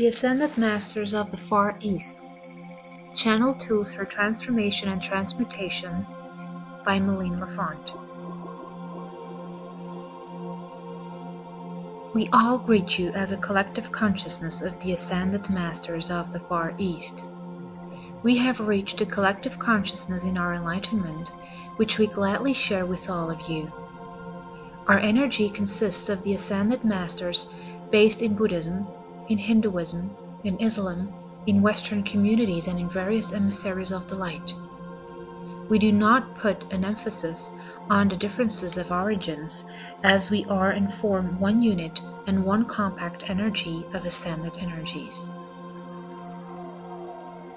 The Ascended Masters of the Far East, Channel Tools for Transformation and Transmutation by Méline Lafont. We all greet you as a collective consciousness of the Ascended Masters of the Far East. We have reached a collective consciousness in our enlightenment, which we gladly share with all of you. Our energy consists of the Ascended Masters based in Buddhism, in Hinduism, in Islam, in Western communities, and in various emissaries of the light. We do not put an emphasis on the differences of origins, as we are and form one unit and one compact energy of ascended energies.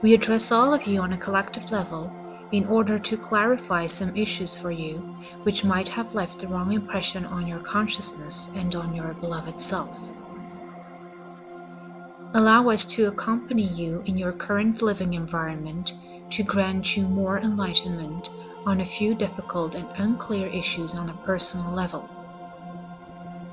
We address all of you on a collective level in order to clarify some issues for you which might have left the wrong impression on your consciousness and on your beloved self. Allow us to accompany you in your current living environment to grant you more enlightenment on a few difficult and unclear issues on a personal level.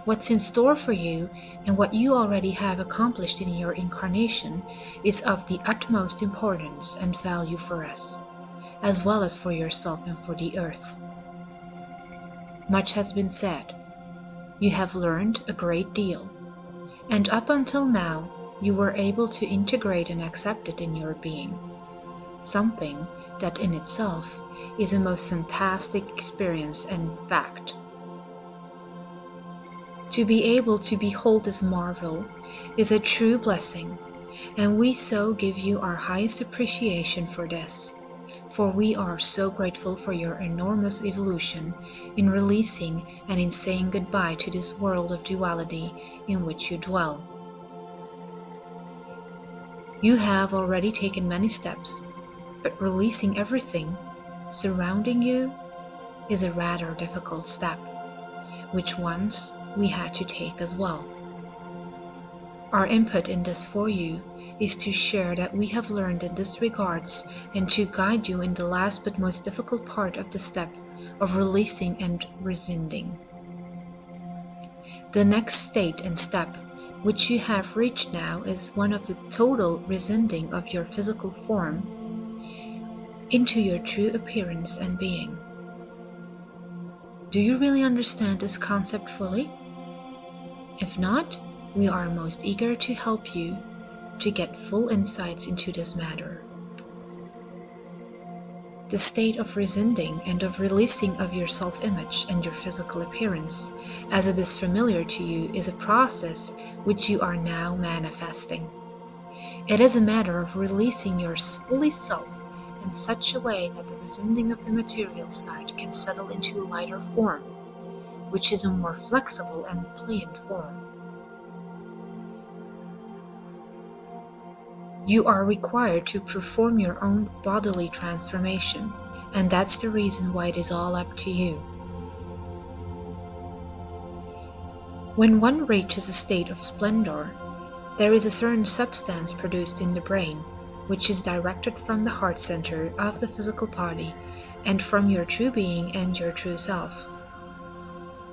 What's in store for you and what you already have accomplished in your incarnation is of the utmost importance and value for us, as well as for yourself and for the earth. Much has been said. You have learned a great deal, and up until now, you were able to integrate and accept it in your being, something that in itself is a most fantastic experience and fact. To be able to behold this marvel is a true blessing, and we so give you our highest appreciation for this, for we are so grateful for your enormous evolution in releasing and in saying goodbye to this world of duality in which you dwell. You have already taken many steps, but releasing everything surrounding you is a rather difficult step, which once we had to take as well. Our input in this for you is to share that we have learned in this regards and to guide you in the last but most difficult part of the step of releasing and rescinding. The next state and step which you have reached now is one of the total rescinding of your physical form into your true appearance and being. Do you really understand this concept fully? If not, we are most eager to help you to get full insights into this matter. The state of rescinding and of releasing of your self-image and your physical appearance, as it is familiar to you, is a process which you are now manifesting. It is a matter of releasing your fully self in such a way that the rescinding of the material side can settle into a lighter form, which is a more flexible and pliant form. You are required to perform your own bodily transformation, and that's the reason why it is all up to you. When one reaches a state of splendor, there is a certain substance produced in the brain, which is directed from the heart center of the physical body and from your true being and your true self.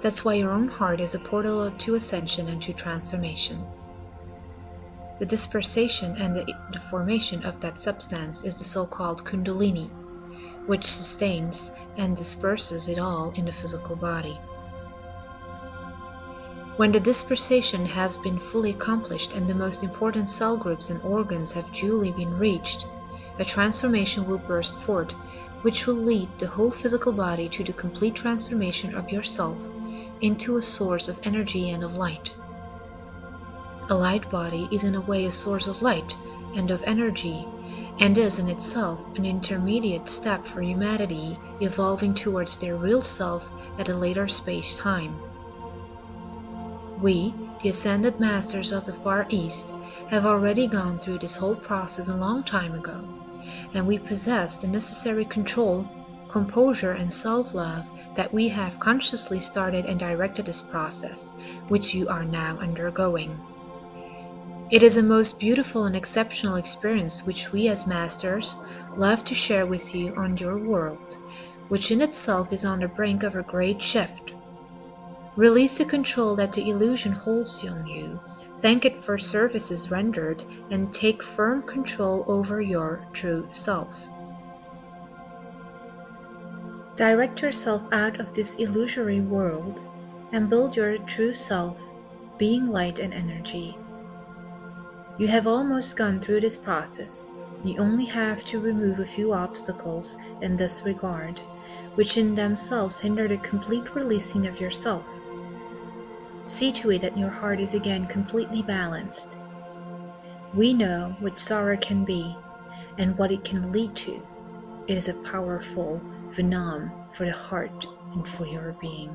That's why your own heart is a portal to ascension and to transformation. The dispersation and the formation of that substance is the so-called Kundalini, which sustains and disperses it all in the physical body. When the dispersation has been fully accomplished and the most important cell groups and organs have duly been reached, a transformation will burst forth, which will lead the whole physical body to the complete transformation of yourself into a source of energy and of light. A light body is in a way a source of light and of energy, and is in itself an intermediate step for humanity evolving towards their real self at a later space-time. We, the Ascended Masters of the Far East, have already gone through this whole process a long time ago, and we possess the necessary control, composure, and self-love that we have consciously started and directed this process, which you are now undergoing. It is a most beautiful and exceptional experience which we as Masters love to share with you on your world, which in itself is on the brink of a great shift. Release the control that the illusion holds on you Thank it for services rendered and take firm control over your true self. Direct yourself out of this illusory world and build your true self, being light and energy. You have almost gone through this process. You only have to remove a few obstacles in this regard, which in themselves hinder the complete releasing of yourself. See to it that your heart is again completely balanced. We know what sorrow can be and what it can lead to. It is a powerful venom for the heart and for your being.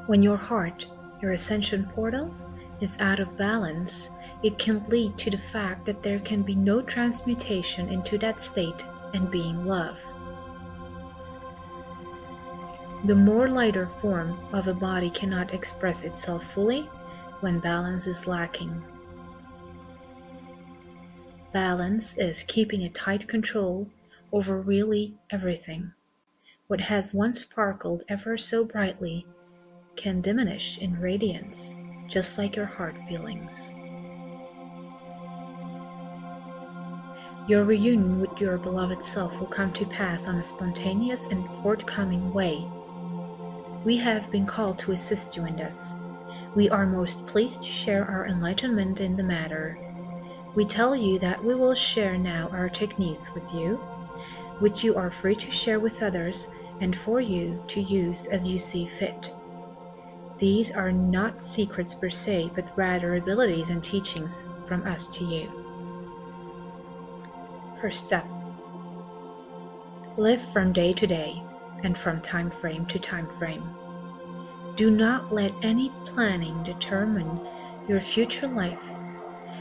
When your heart, your ascension portal, is out of balance, it can lead to the fact that there can be no transmutation into that state and being love. The more lighter form of a body cannot express itself fully when balance is lacking. Balance is keeping a tight control over really everything. What has once sparkled ever so brightly can diminish in radiance, just like your heart feelings. Your reunion with your beloved self will come to pass on a spontaneous and forthcoming way. We have been called to assist you in this. We are most pleased to share our enlightenment in the matter. We tell you that we will share now our techniques with you, which you are free to share with others and for you to use as you see fit. These are not secrets per se, but rather abilities and teachings from us to you. First step. Live from day to day and from time frame to time frame. Do not let any planning determine your future life,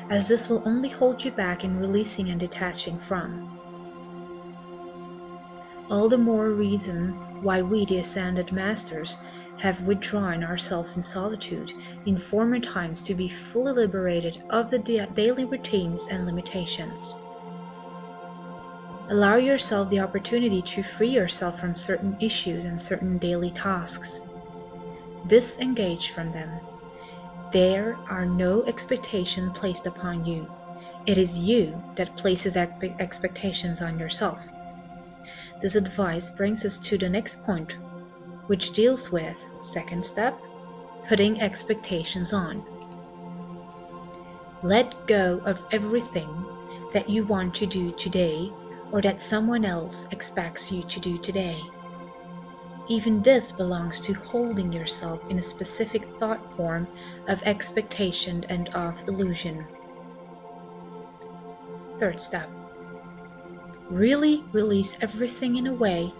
as this will only hold you back in releasing and detaching from. All the more reason why we, the Ascended Masters, have withdrawn ourselves in solitude in former times to be fully liberated of the daily routines and limitations. Allow yourself the opportunity to free yourself from certain issues and certain daily tasks. Disengage from them. There are no expectations placed upon you. It is you that places expectations on yourself. This advice brings us to the next point, which deals with, second step, putting expectations on. Let go of everything that you want to do today or that someone else expects you to do today. Even this belongs to holding yourself in a specific thought form of expectation and of illusion. Third step. Really release everything in a way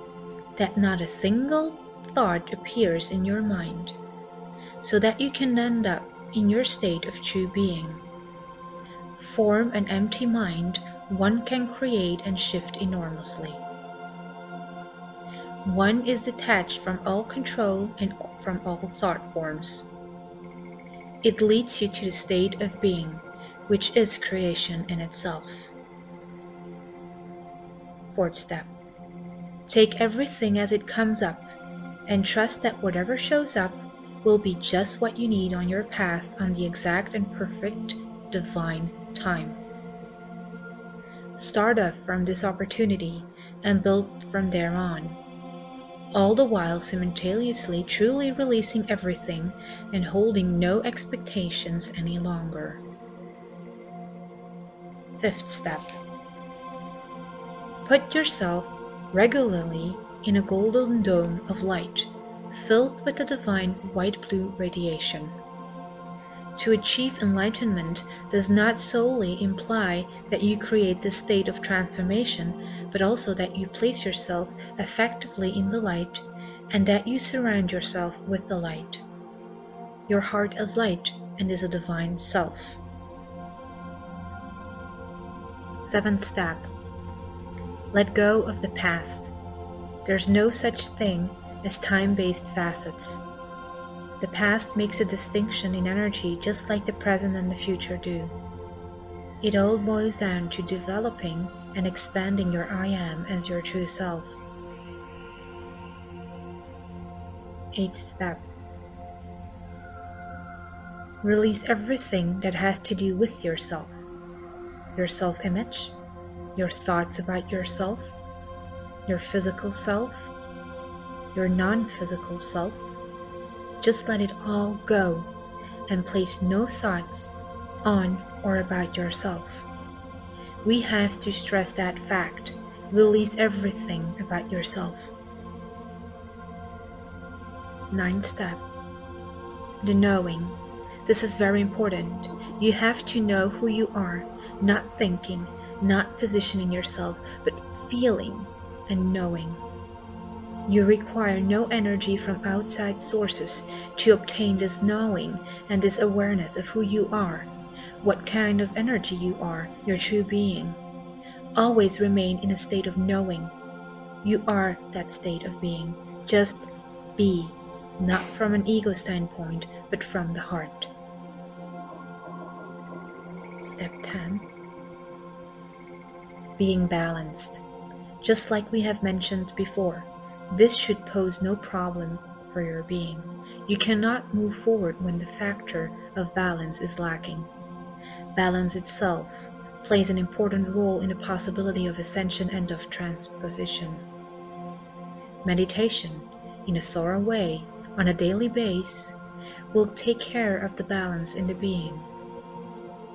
that not a single thought appears in your mind, so that you can end up in your state of true being. Form an empty mind one can create and shift enormously. One is detached from all control and from all thought forms. It leads you to the state of being, which is creation in itself. Fourth step. Take everything as it comes up and trust that whatever shows up will be just what you need on your path on the exact and perfect divine time. Start off from this opportunity and build from there on, all the while simultaneously truly releasing everything and holding no expectations any longer. Fifth step. Put yourself regularly in a golden dome of light, filled with the divine white-blue radiation. To achieve enlightenment does not solely imply that you create this state of transformation, but also that you place yourself effectively in the light and that you surround yourself with the light. Your heart is light and is a divine self. Seventh step. Let go of the past. There's no such thing as time-based facets. The past makes a distinction in energy just like the present and the future do. It all boils down to developing and expanding your I am as your true self. Eighth step. Release everything that has to do with yourself, your self-image, your thoughts about yourself, your physical self, your non-physical self. Just let it all go and place no thoughts on or about yourself. We have to stress that fact. Release everything about yourself. 9th step. The knowing. This is very important. You have to know who you are, not thinking, not positioning yourself, but feeling and knowing. You require no energy from outside sources to obtain this knowing and this awareness of who you are, what kind of energy you are, your true being. Always remain in a state of knowing. You are that state of being. Just be, not from an ego standpoint, but from the heart. Step 10. Being balanced. Just like we have mentioned before, this should pose no problem for your being. You cannot move forward when the factor of balance is lacking. Balance itself plays an important role in the possibility of ascension and of transposition. Meditation, in a thorough way, on a daily basis, will take care of the balance in the being.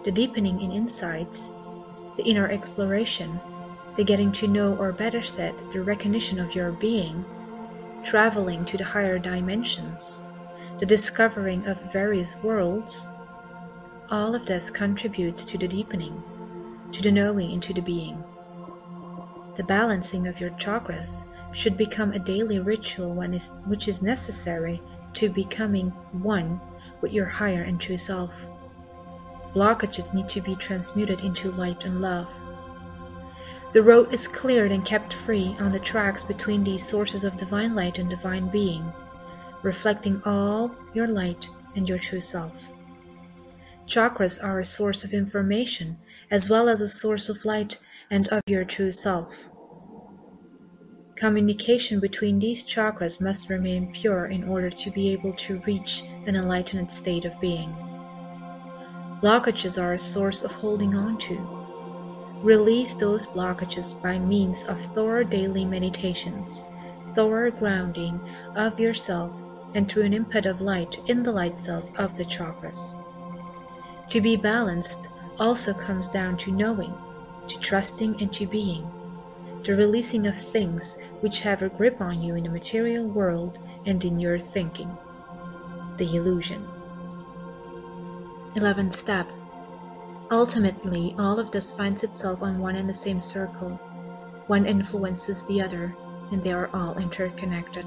The deepening in insights, the inner exploration, the getting to know, or better said, the recognition of your being, traveling to the higher dimensions, the discovering of various worlds, all of this contributes to the deepening, to the knowing into the being. The balancing of your chakras should become a daily ritual which is necessary to becoming one with your higher and true self. Blockages need to be transmuted into light and love. The road is cleared and kept free on the tracks between these sources of divine light and divine being, reflecting all your light and your true self. Chakras are a source of information as well as a source of light and of your true self. Communication between these chakras must remain pure in order to be able to reach an enlightened state of being. Blockages are a source of holding on to. Release those blockages by means of thorough daily meditations, thorough grounding of yourself, and through an input of light in the light cells of the chakras. To be balanced also comes down to knowing, to trusting, and to being, the releasing of things which have a grip on you in the material world and in your thinking, the illusion. 11th step. Ultimately, all of this finds itself on one and the same circle. One influences the other, and they are all interconnected.